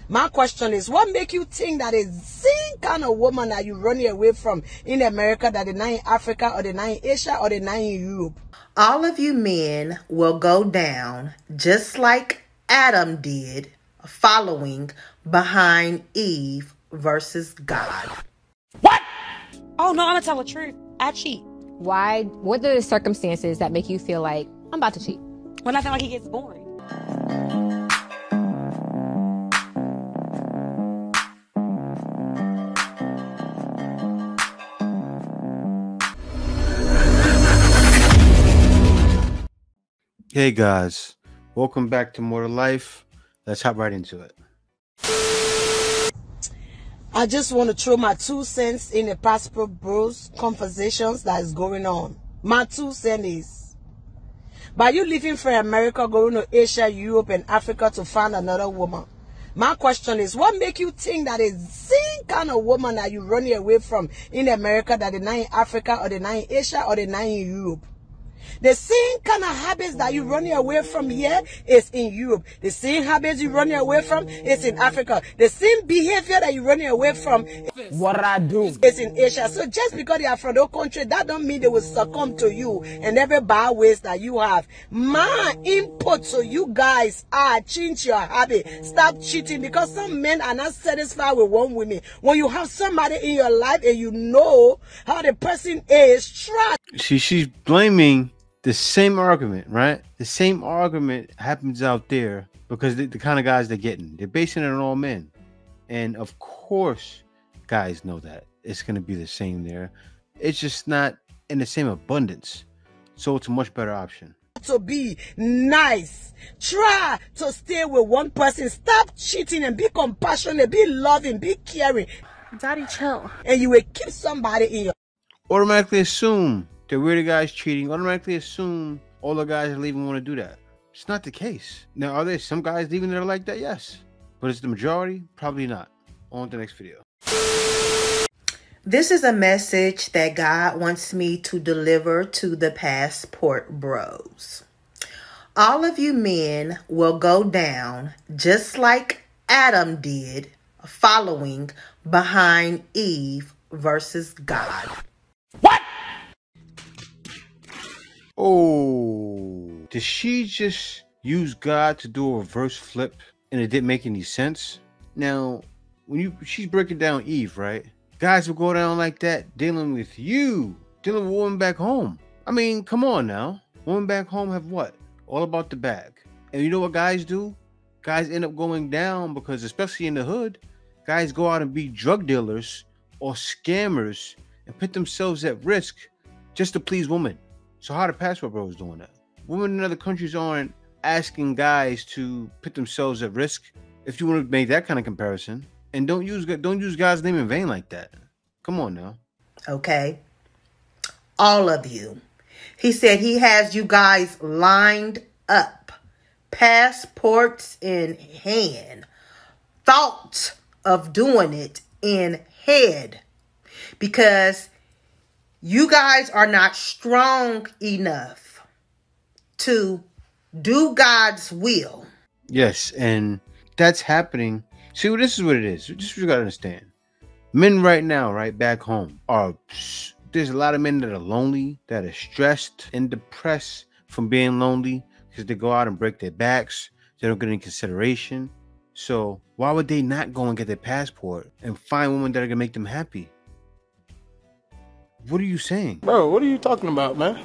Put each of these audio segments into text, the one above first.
My question is, what make you think that is the same kind of woman that you running away from in America that they not in Africa or they not in Asia or they not in Europe? All of you men will go down just like Adam did, following behind Eve versus God. What? Oh no, I'm gonna tell the truth. I cheat. Why? What are the circumstances that make you feel like I'm about to cheat? When I feel like it gets boring. Hey guys, welcome back to More to Life. Let's hop right into it. I just want to throw my 2 cents in the Passport Bros conversations that is going on. My 2 cents is, by you leaving for America, going to Asia, Europe, and Africa to find another woman. My question is, what make you think that is the same kind of woman that you running away from in America that they not in Africa or they not in Asia or they not in Europe? The same kind of habits that you're running away from here is in Europe. The same habits you're running away from is in Africa. The same behavior that you're running away from is in Asia. So just because they are from those countries, that don't mean they will succumb to you and every bad ways that you have. My input to you guys are change your habit. Stop cheating, because some men are not satisfied with one woman. When you have somebody in your life and you know how the person is, try. She's blaming the same argument, right? The same argument happens out there because the kind of guys they're getting. They're basing it on all men. And of course, guys know that. It's going to be the same there. It's just not in the same abundance. So it's a much better option. To be nice. Try to stay with one person. Stop cheating and be compassionate, be loving, be caring. Daddy, chill. And you will keep somebody in your... Automatically assume that we're the guys cheating. Automatically assume all the guys are leaving want to do that. It's not the case. Now, are there some guys leaving that are like that? Yes. But it's the majority? Probably not. On to the next video. This is a message that God wants me to deliver to the Passport Bros. All of you men will go down just like Adam did, following behind Eve versus God. What? Oh, did she just use God to do a reverse flip and it didn't make any sense? Now, she's breaking down Eve, right? Guys will go down like that dealing with you, dealing with women back home. I mean, come on now. Women back home have what? All about the bag. And you know what guys do? Guys end up going down because, especially in the hood, guys go out and be drug dealers or scammers and put themselves at risk just to please women. So how the Passport Bros doing that? Women in other countries aren't asking guys to put themselves at risk. If you want to make that kind of comparison, and don't use God's name in vain like that. Come on now. Okay, all of you. He said he has you guys lined up, passports in hand, thought of doing it in head, because you guys are not strong enough to do God's will. Yes, and that's happening. See, well, this is what it is. Just you gotta understand. Men right now, right back home, there's a lot of men that are lonely, that are stressed and depressed from being lonely because they go out and break their backs. They don't get any consideration. So why would they not go and get their passport and find women that are gonna make them happy? What are you saying? Bro, what are you talking about, man?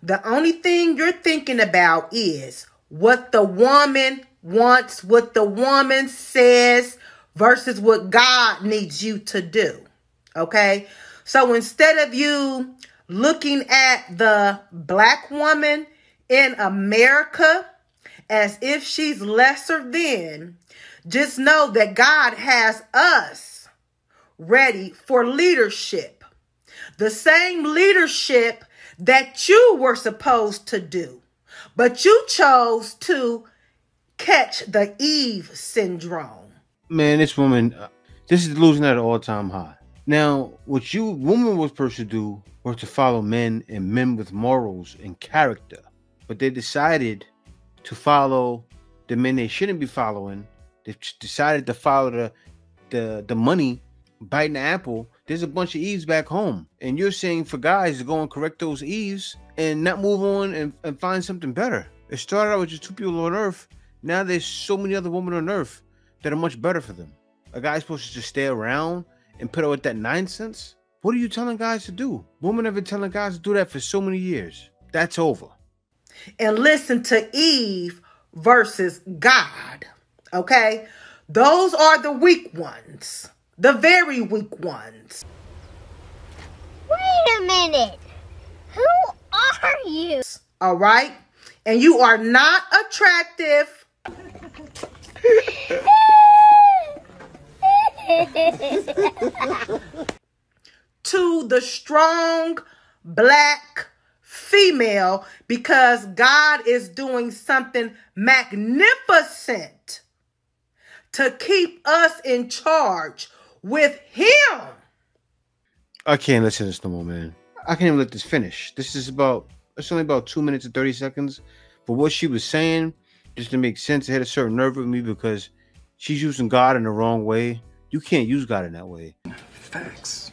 The only thing you're thinking about is what the woman wants, what the woman says versus what God needs you to do. Okay? So instead of you looking at the black woman in America as if she's lesser than, just know that God has us ready for leadership. The same leadership that you were supposed to do. But you chose to catch the Eve syndrome. Man, this woman, this is losing at an all-time high. Now, what woman was supposed to do was to follow men and men with morals and character. But they decided to follow the men they shouldn't be following, They've decided to follow the money, biting the apple. There's a bunch of Eves back home. And you're saying for guys to go and correct those Eves and not move on and find something better. It started out with just 2 people on Earth. Now there's so many other women on Earth that are much better for them. A guy's supposed to just stay around and put up with that nonsense? What are you telling guys to do? Women have been telling guys to do that for so many years. That's over. And listen to Eve versus God. Okay? Those are the weak ones. The very weak ones. Wait a minute. Who are you? All right? And you are not attractive. To the strong black female, because God is doing something magnificent to keep us in charge with him. I can't listen to this no more, man. I can't even let this finish. It's only about 2 minutes and 30 seconds. But what she was saying, just to make sense, it had a certain nerve with me because she's using God in the wrong way. You can't use God in that way. Facts.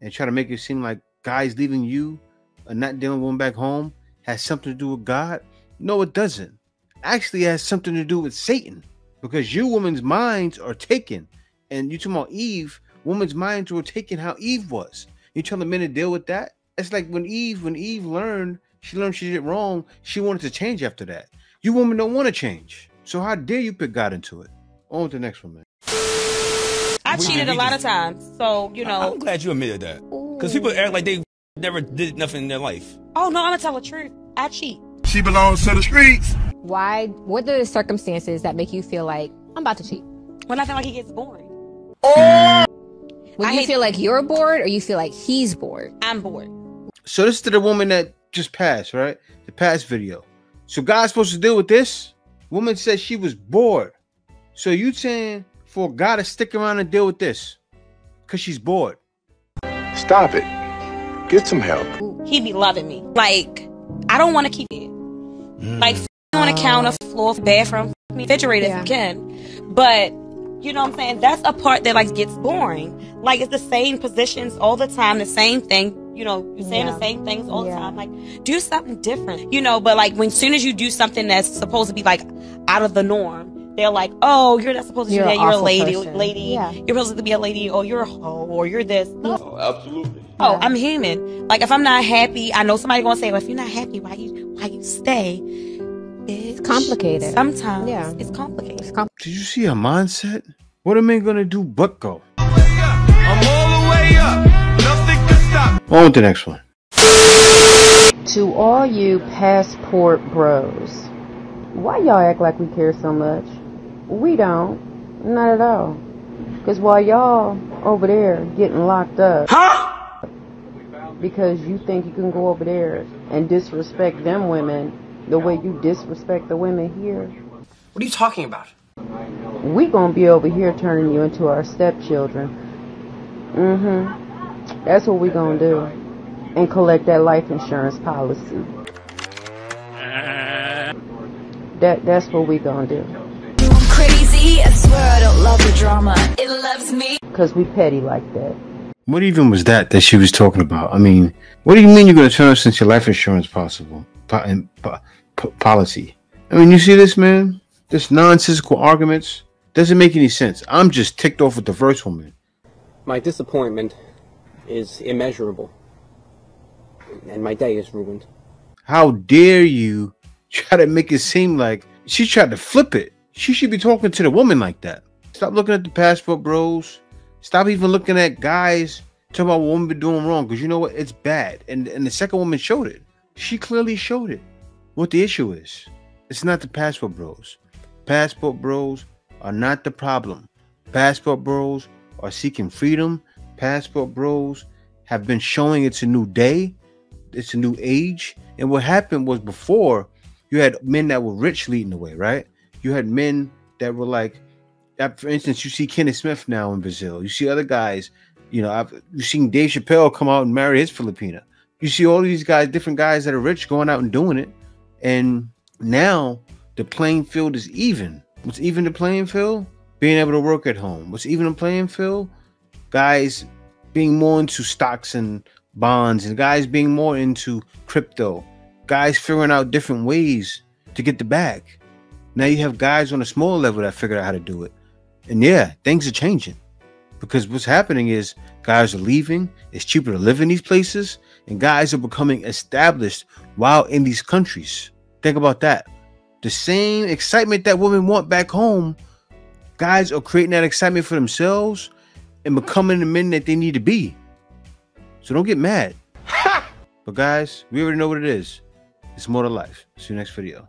And try to make it seem like guys leaving you and not dealing with them back home has something to do with God. No, it doesn't. Actually, it has something to do with Satan, because you women's minds are taken. And you talking about Eve, women's minds were taken how Eve was. You telling men to deal with that? It's like when Eve learned she did it wrong, she wanted to change after that. You women don't want to change. So how dare you put God into it? On with the next one, man. I cheated a lot of times, so, you know. I'm glad you admitted that. Because people act like they never did nothing in their life. Oh, no, I'm going to tell the truth. I cheat. She belongs to the streets. Why? What are the circumstances that make you feel like I'm about to cheat? When I feel like it gets boring. When you feel like you're bored or you feel like he's bored? I'm bored. So this is to the woman that just passed, right? The past video. So God's supposed to deal with this? Woman said she was bored. So you saying for God to stick around and deal with this because she's bored? Stop it. Get some help. He be loving me. Like, I don't want to keep it. Like, on a counter, floor, bathroom, refrigerator if you can. But, you know what I'm saying? That's a part that, like, gets boring. Like, it's the same positions all the time, the same thing. You know, you're saying the same things all the time. Like, do something different. You know, but, like, when soon as you do something that's supposed to be, like, out of the norm, they're like, oh, you're not supposed to do that. You're a lady. Yeah. You're supposed to be a lady, or you're a hoe, or you're this. No. Oh, absolutely. Oh, I'm human. Like, if I'm not happy, I know somebody gonna say, well, if you're not happy, why you stay? It's complicated. Sometimes it's complicated. Did you see her mindset? What am I gonna do but go? I'm all the way up. Nothing can stop. On with the next one. To all you passport bros, why y'all act like we care so much? We don't. Not at all. Because while y'all over there getting locked up, because you think you can go over there and disrespect them women the way you disrespect the women here. What are you talking about? We gonna be over here turning you into our stepchildren. That's what we gonna do. And collect that life insurance policy. That's what we gonna do. I'm crazy, I swear I don't love the drama. It loves me. Cause we petty like that. What even was that she was talking about? I mean, what do you mean you're going to turn us into your life insurance policy? I mean, you see this, man? This nonsensical arguments doesn't make any sense. I'm just ticked off with the first woman. My disappointment is immeasurable. And my day is ruined. How dare you try to make it seem like she tried to flip it? She should be talking to the woman like that. Stop looking at the passport bros. Stop even looking at guys talking about what women been doing wrong, because you know what? It's bad. And the second woman showed it. She clearly showed it. What the issue is. It's not the passport bros. Passport bros are not the problem. Passport bros are seeking freedom. Passport bros have been showing it's a new day. It's a new age. And what happened was before, you had men that were rich leading the way, right? You had men that were like, for instance, you see Kenneth Smith now in Brazil. You see other guys, you know, you've seen Dave Chappelle come out and marry his Filipina. You see all these guys, different guys that are rich going out and doing it. And now the playing field is even. What's even the playing field? being able to work at home. What's even a playing field? Guys being more into stocks and bonds, and guys being more into crypto. Guys figuring out different ways to get the bag. Now you have guys on a smaller level that figured out how to do it. And yeah, things are changing. Because what's happening is guys are leaving. It's cheaper to live in these places. And guys are becoming established while in these countries. Think about that. The same excitement that women want back home, guys are creating that excitement for themselves and becoming the men that they need to be. So don't get mad. But guys, we already know what it is. It's more to life. See you next video.